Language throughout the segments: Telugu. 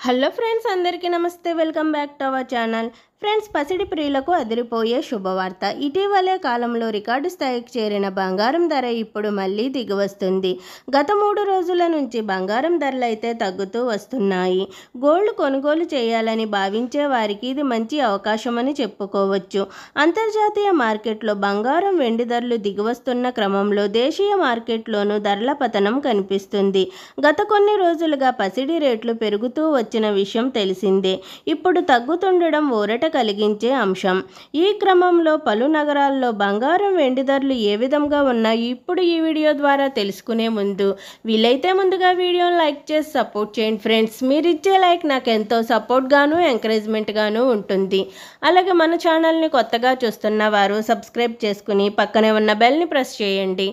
హలో ఫ్రెండ్స్, అందరికీ నమస్తే. Welcome back to our channel. Friends, పసిడి ప్రియులకు అదిరిపోయే శుభవార్త. ఇటీవలే కాలంలో రికార్డు స్థాయికి చేరిన బంగారం ధర ఇప్పుడు మళ్ళీ దిగివస్తుంది. గత 3 రోజుల నుంచి బంగారం ధరలు అయితే తగ్గుతూ వస్తున్నాయి. గోల్డ్ కొనుగోలు చేయాలని భావించే వారికి ఇది మంచి అవకాశమని చెప్పుకోవచ్చు. అంతర్జాతీయ మార్కెట్లో బంగారం, వెండి ధరలు దిగివస్తున్న క్రమంలో దేశీయ మార్కెట్లోనూ ధరల పతనం కనిపిస్తుంది. గత కొన్ని రోజులుగా పసిడి రేట్లు పెరుగుతూ వచ్చిన విషయం తెలిసిందే. ఇప్పుడు తగ్గుతుండడం ఊరట కలిగించే అంశం. ఈ క్రమంలో పలు నగరాల్లో బంగారం, వెండి ధరలు ఏ విధంగా ఉన్నాయి ఇప్పుడు ఈ వీడియో ద్వారా తెలుసుకునే ముందు వీలైతే ముందుగా వీడియోని లైక్ చేసి సపోర్ట్ చేయండి ఫ్రెండ్స్. మీరు ఇచ్చే లైక్ నాకు ఎంతో సపోర్ట్గాను, ఎంకరేజ్మెంట్గాను ఉంటుంది. అలాగే మన ఛానల్ని కొత్తగా చూస్తున్న వారు సబ్స్క్రైబ్ చేసుకుని పక్కనే ఉన్న బెల్ని ప్రెస్ చేయండి.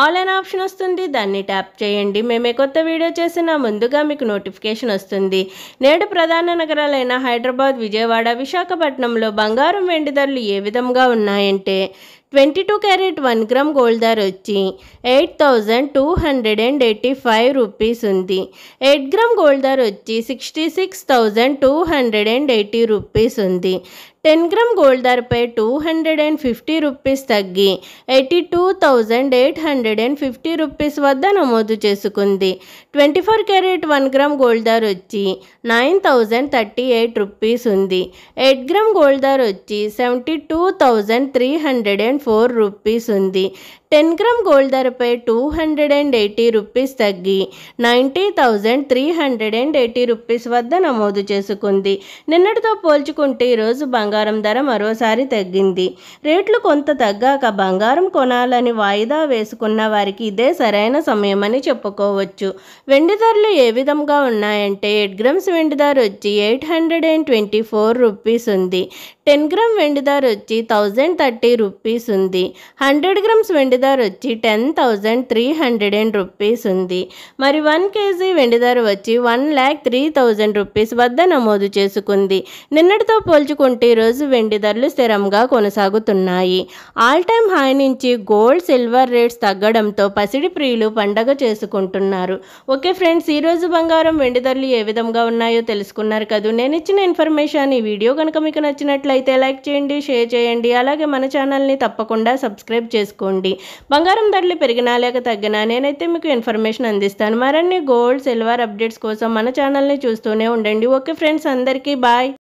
ఆల్ అనే ఆప్షన్ వస్తుంది, దాన్ని ట్యాప్ చేయండి. మేమే కొత్త వీడియో చేసినా ముందుగా మీకు నోటిఫికేషన్ వస్తుంది. నేడు ప్రధాన నగరాలైన హైదరాబాద్, విజయవాడ, విశాఖపట్నంలో బంగారం, వెండి ధరలు ఏ విధంగా ఉన్నాయంటే 22 క్యారెట్ 1 గ్రామ్ గోల్డ్ ధర వచ్చి 8,285 రూపీస్ ఉంది. 8 గ్రామ్ గోల్డ్ ధర వచ్చి 66,280 రూపీస్ ఉంది. 10 గ్రామ్ గోల్డ్ ధరపై 250 రూపీస్ తగ్గి 82,850 రూపీస్ వద్ద నమోదు చేసుకుంది. 24 క్యారెట్ 1 గ్రామ్ గోల్డ్ ధర వచ్చి 9,038 రూపీస్ ఉంది. 8 గ్రామ్ గోల్డ్ ధర వచ్చి 72,304 రూపీస్ ఉంది. 10 గ్రామ్ గోల్డ్ ధరపై 280 రూపీస్ తగ్గి 90,380 రూపీస్ వద్ద నమోదు చేసుకుంది. నిన్నటితో పోల్చుకుంటే ఈరోజు బంగారం ధర మరోసారి తగ్గింది. రేట్లు కొంత తగ్గాక బంగారం కొనాలని వాయిదా వేసుకున్న వారికి ఇదే సరైన సమయమని చెప్పుకోవచ్చు. వెండి ధరలు ఏ విధంగా ఉన్నాయంటే 8 గ్రామ్స్ వెండి ధర వచ్చి 824 రూపీస్ ఉంది. 10 గ్రామ్ వెండి ధర వచ్చి 1,030 రూపీస్ ఉంది. 100 గ్రామ్స్ వెండి ధర వచ్చి 10,310 రూపీస్ ఉంది. మరి 1 కేజీ వెండి ధర వచ్చి 1,03,000 రూపీస్ వద్ద నమోదు చేసుకుంది. నిన్నటితో పోల్చుకుంటే ఈరోజు వెండి ధరలు స్థిరంగా కొనసాగుతున్నాయి. ఆల్ టైమ్ హై నుంచి గోల్డ్, సిల్వర్ రేట్స్ తగ్గడంతో పసిడి ప్రియులు పండగ చేసుకుంటున్నారు. ఓకే ఫ్రెండ్స్, ఈరోజు బంగారం, వెండి ధరలు ఏ విధంగా ఉన్నాయో తెలుసుకున్నారు కదా. నేను ఇచ్చిన ఇన్ఫర్మేషన్ ఈ వీడియో కనుక మీకు నచ్చినట్లయితే లైక్ చేయండి, షేర్ చేయండి. అలాగే మన ఛానల్ని తప్పకుండా సబ్స్క్రైబ్ చేసుకోండి. బంగారం ధరలు పెరిగినా లేక తగ్గినా నేనైతే మీకు ఇన్ఫర్మేషన్ అందిస్తాను. మరిన్ని గోల్డ్, సిల్వర్ అప్డేట్స్ కోసం మన ఛానల్ని చూస్తూనే ఉండండి. ఓకే ఫ్రెండ్స్, అందరికీ బాయ్.